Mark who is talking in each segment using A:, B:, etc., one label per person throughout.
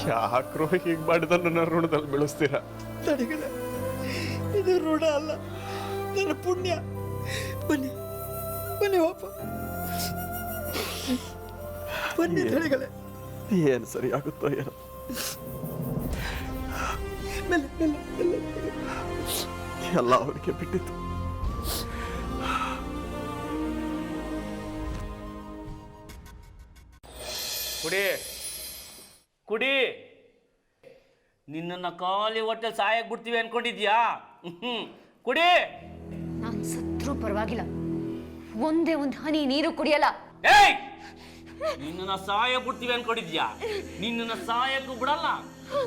A: ಯಾಕ್ರೋ ಹೀಗೆ ಮಾಡಿದ ನನ್ನ ಋಣದಲ್ಲಿ ಬೆಳೆಸ್ತೀರಾ?
B: ತಡೆಗಳೇ, ಇದು ಋಣ ಅಲ್ಲ, ನನ್ನ ಪುಣ್ಯ. ಬನ್ನಿ ಬನ್ನಿ ಹೋಪ, ಬನ್ನಿ ತಡೆಗಳೇ.
A: ಏನು ಸರಿ ಆಗುತ್ತೋ ಏನೋ. ಎಲ್ಲ ಅವರಿಗೆ ಬಿಟ್ಟಿತ್ತು.
C: ಕುಡಿ ಕುಡಿ, ನಿನ್ನನ್ನು ಖಾಲಿ ಹೊಟ್ಟೆ ಸಾಯಕ್ಕೆ ಬಿಡ್ತೀವಿ ಅನ್ಕೊಂಡಿದ್ಯಾ? ಕುಡಿ.
D: ನಾನು ಸತ್ರೂ ಪರವಾಗಿಲ್ಲ, ಒಂದೇ ಒಂದು ಹನಿ ನೀರು ಕುಡಿಯಲ್ಲ.
C: ಏಯ್, ನಿನ್ನನ್ನು ಸಾಯ ಬಿಡ್ತೀವಿ ಅನ್ಕೊಂಡಿದ್ಯಾ? ನಿನ್ನನ್ನು ಸಾಯಕ್ಕೂ ಬಿಡಲ್ಲ,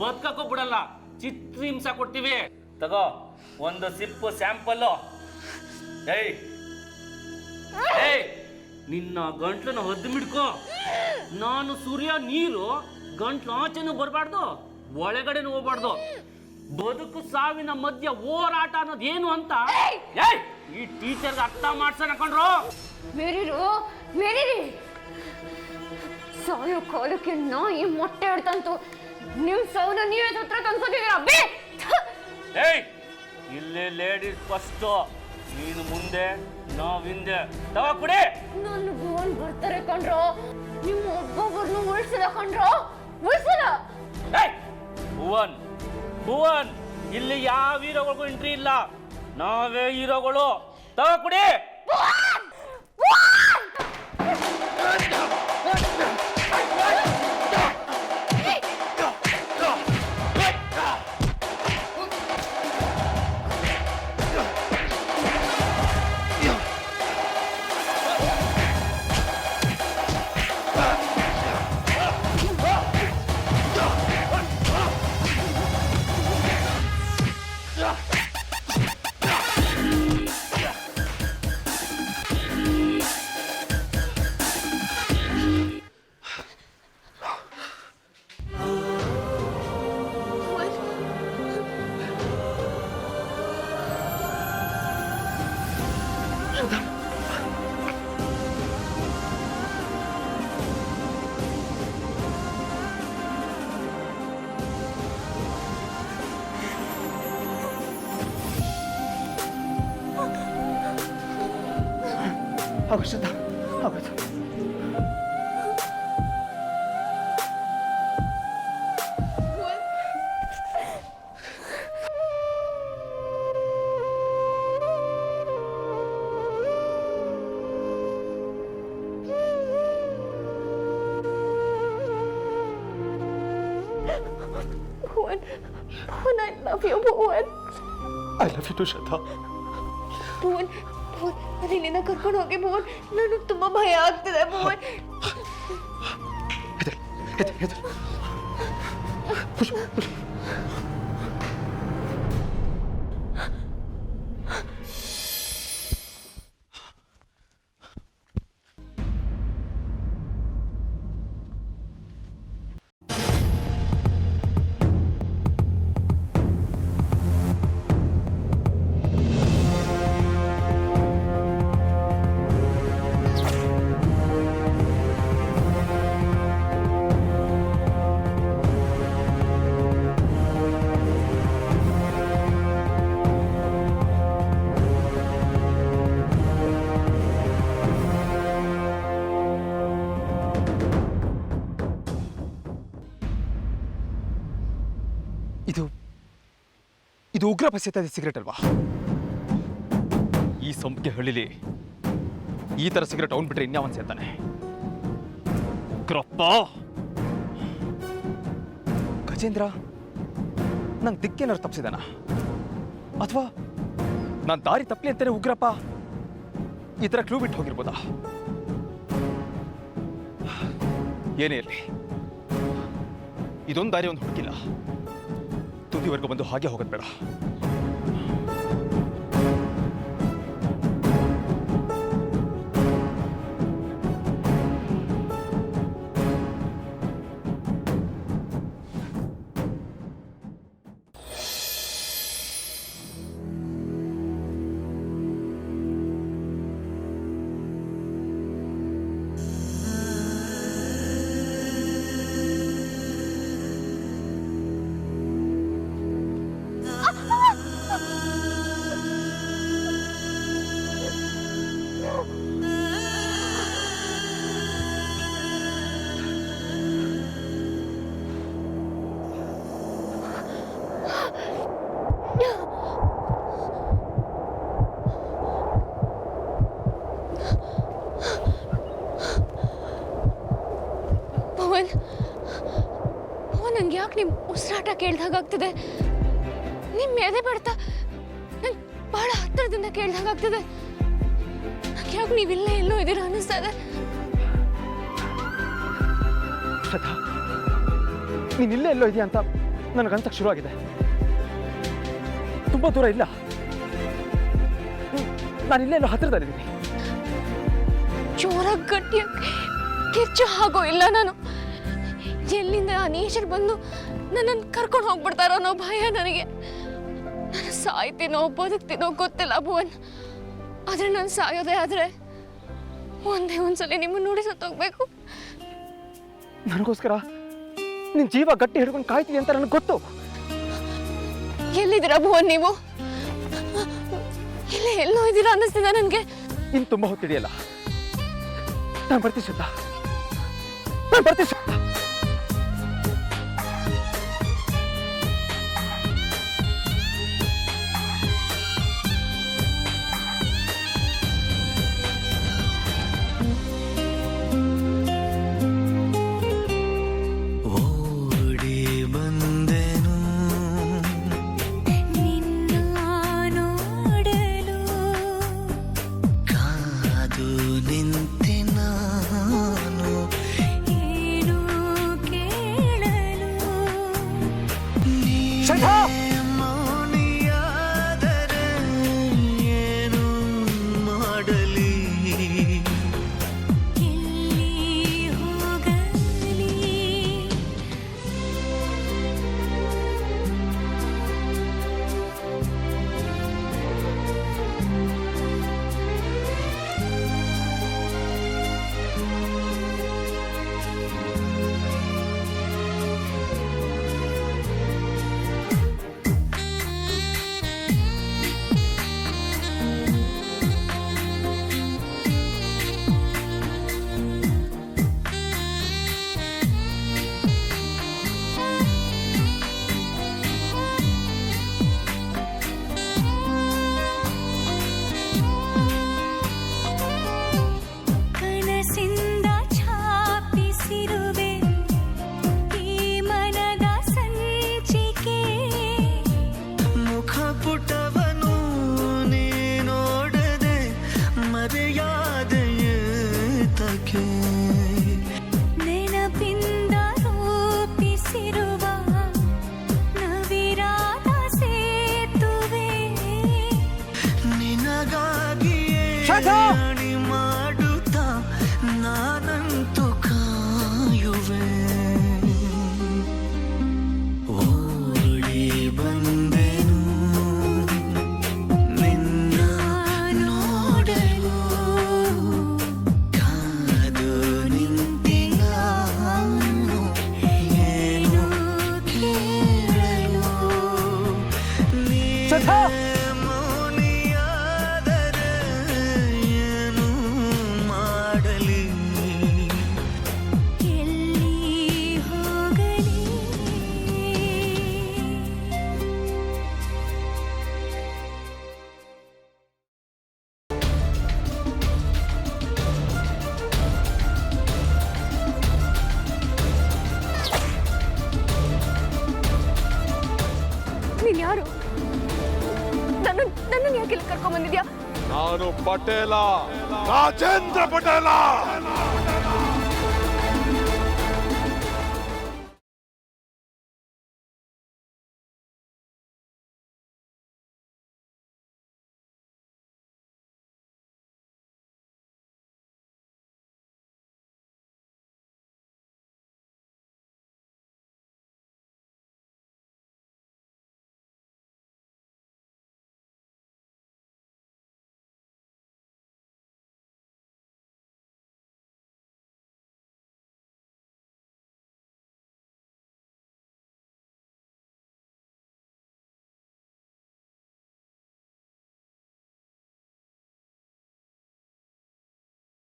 C: ಬದುಕಕ್ಕೂ ಬಿಡಲ್ಲ, ಚಿತ್ರಹಿಂಸ ಕೊಡ್ತೀವಿ. ತಗೋ ಒಂದು ಸಿಪ್ಪು ಸ್ಯಾಂಪಲ್ಲು. ಏಯ್ ಏಯ್, ನಿನ್ನ ಗಂಟ್ಲನ್ನು ಹೊದ್ದು ಮಿಡ್ಕೋ. ನಾನು ಸೂರ್ಯ ನೀರು, ಗಂಟ್ಲು ಆಚೆನೂ ಬರಬಾರ್ದು, ಒಳಗಡೆನೂ ಹೋಗ್ಬಾರ್ದು. ಬದುಕು ಸಾವಿನ ಮಧ್ಯ ಹೋರಾಟ ಅನ್ನೋದು ಏನು ಅಂತ ಈ ಟೀಚರ್ಗೆ ಅರ್ಥ ಮಾಡ್ಸೋಣ ಕಣ್ರು.
D: ಮೇರಿರು ಮೇರಿರಿ, ಸಾಯೋ ಕಾಲಕ್ಕೆ ನಾಯಿ ಮೊಟ್ಟೆ ಇಡ್ತಂತು, ನಿಮ್ ಸಾವನ್ನ ನೀವೇ ಹತ್ರ ತಂದ್ಕೊತಿದ್ದೀರಾ?
C: ಏಯ್, ಇಲ್ಲಿ ಲೇಡೀಸ್ ಫಸ್ಟು, ನೀನು ಮುಂದೆ ನಾವ್ ಹಿಂದೆ. ತಗೋ ಕುಡಿ.
D: ನನ್ನ ಭುವನ್ ಬರ್ತಾರೆ ಕಣ್ರೋ, ನಿಮ್ಮ ಒಬ್ಬೊಬ್ಬರನ್ನು ಉಳಿಸಲ್ಲ ಕಣ್ರೋ, ಉಳಿಸಲ್ಲ.
C: ಏಯ್ ಭುವನ್, ಭುವನ್, ಇಲ್ಲಿ ಯಾವ ಹೀರೋಗಳಿಗೂ ಎಂಟ್ರಿ ಇಲ್ಲ, ನಾವೇ ಹೀರೋಗಳು. ತಗೋ ಕುಡಿ.
A: ಆಗೋದು ಆಗೋದು.
D: Bhuvan, Bhuvan, I love you Bhuvan.
A: I love you too Shraddha.
D: Bhuvan, Bhuvan, ನಿನ್ನ ಕರ್ಕೊಂಡು ಹೋಗಿ ಭುವನ್, ನನಗೆ ತುಂಬಾ ಭಯ ಆಗ್ತಿದೆ ಭುವನ್.
A: ಇದು ಉಗ್ರ ಬಸೆತದ ಸಿಗರೇಟ್ ಅಲ್ವಾ? ಈ ಸಂಪಿಗೆ ಹಳ್ಳಿಲಿ ಈ ತರ ಸಿಗರೇಟ್ ಅವನ್ ಬಿಟ್ರೆ ಇನ್ಯಾವನ್ ಸೇತಾನೆ? ಉಗ್ರಪ್ಪ ಗಜೇಂದ್ರ ನಂಗೆ ದಿಕ್ಕೇನಾರು ತಪ್ಪಿಸಿದಾನ, ಅಥವಾ ನಾನು ದಾರಿ ತಪ್ಪಲಿ ಅಂತಾನೆ ಉಗ್ರಪ್ಪ ಈ ತರ ಕ್ಲೂ ಬಿಟ್ಟು ಹೋಗಿರ್ಬೋದಾ? ಏನೇ ಇರಲಿ, ಇದೊಂದು ದಾರಿ ಒಂದು ಹುಡುಕಿಲ್ಲ, ತುದಿವರೆಗೂ ಬಂದು ಹಾಗೆ ಹೋಗೋದು ಬೇಡ.
D: ನಂಗೆ ಯಾಕೆ ನಿಮ್ಮ ಉಸಿರಾಟ ಕೇಳ್ದಾಗ್ತಿದೆ, ನಿಮ್ಮ ಎದೆ ಬಡ್ತಾ ನಂಗೆ ಭಾಳ ಹತ್ತಿರದಿಂದ ಕೇಳ್ದಾಗ್ತಿದೆ. ನಂಗೆ ಯಾಕೆ ನೀವಿಲ್ಲೇ ಎಲ್ಲೋ ಇದ್ದೀರಾ ಅನ್ನಿಸ್ತಾ ಇದೆ.
A: ಶ್ರದ್ಧಾ, ನೀನ್ ಇಲ್ಲೇ ಎಲ್ಲೋ ಇದೆಯಾ ಅಂತ ನನಗಂತಕ್ಕೆ ಶುರುವಾಗಿದೆ. ತುಂಬಾ ದೂರ ಇಲ್ಲ, ನಾನು ಇಲ್ಲೇ ಎಲ್ಲೋ ಹತ್ತಿರದಲ್ಲಿದ್ದೀನಿ.
D: ಜೋರಾಗಿ ಗಟ್ಟಿಯಾಗಿ ಕಿರ್ಚು ಹಾಗೋ ಇಲ್ಲ ನಾನು. ಎಲ್ಲಿಂದ ಆ ನೇಚರ್ ಬಂದು ನನ್ನನ್ನು ಕರ್ಕೊಂಡು ಹೋಗ್ಬಿಡ್ತಾರೋ ಅನ್ನೋ ಭಯ ನನಗೆ. ನಾನು ಸಾಯ್ತೀನೋ ಬದುಕ್ತೀನೋ ಗೊತ್ತಿಲ್ಲ ಭುವನ್. ಆದರೆ ನಾನು ಸಾಯೋದೇ ಆದರೆ ಒಂದೇ ಒಂದ್ಸಲ ನಿಮ್ಮನ್ನು ನೋಡಿ ಸತ್ತೋಗ್ಬೇಕು.
A: ನನಗೋಸ್ಕರ ನಿನ್ ಜೀವ ಗಟ್ಟಿ ಹಿಡ್ಕೊಂಡು ಕಾಯ್ತೀನಿ ಅಂತ ನನಗೆ ಗೊತ್ತು.
D: ಎಲ್ಲಿದ್ದೀರಾ ಭುವನ್ ನೀವು? ಇಲ್ಲೇ ಎಲ್ಲೋ ಇದ್ದೀರಾ ಅನ್ನಿಸ್ತಿದೆ ನನಗೆ.
A: ಇನ್ನು ತುಂಬಾ ಹೊತ್ತಿಡಿಯಲ್ಲ, ನಾನು ಬರ್ತೀನಿ ಶ್ರದ್ಧಾ, ನಾನು ಬರ್ತೀನಿ ಶ್ರದ್ಧಾ.
B: ಮಾಡುತ್ತಾ ನಾನಂತೂ ಕಾಯುವೆ. ಓಡಿ ಬಂದೆನು ನಿನ್ನ ನೋಡಲು, ಕಾದು ನಿಂತಿನ ಏನು ಕೇಳಲು.
D: ನೀನ್ ಯಾರು? ನನ್ನನ್ನು ಯಾಕೆ ಇಲ್ಲಿ ಕರ್ಕೊಂಡ್ ಬಂದಿದ್ಯಾ?
E: ನಾನು ಪಟೇಲ, ರಾಜೇಂದ್ರ ಪಟೇಲ.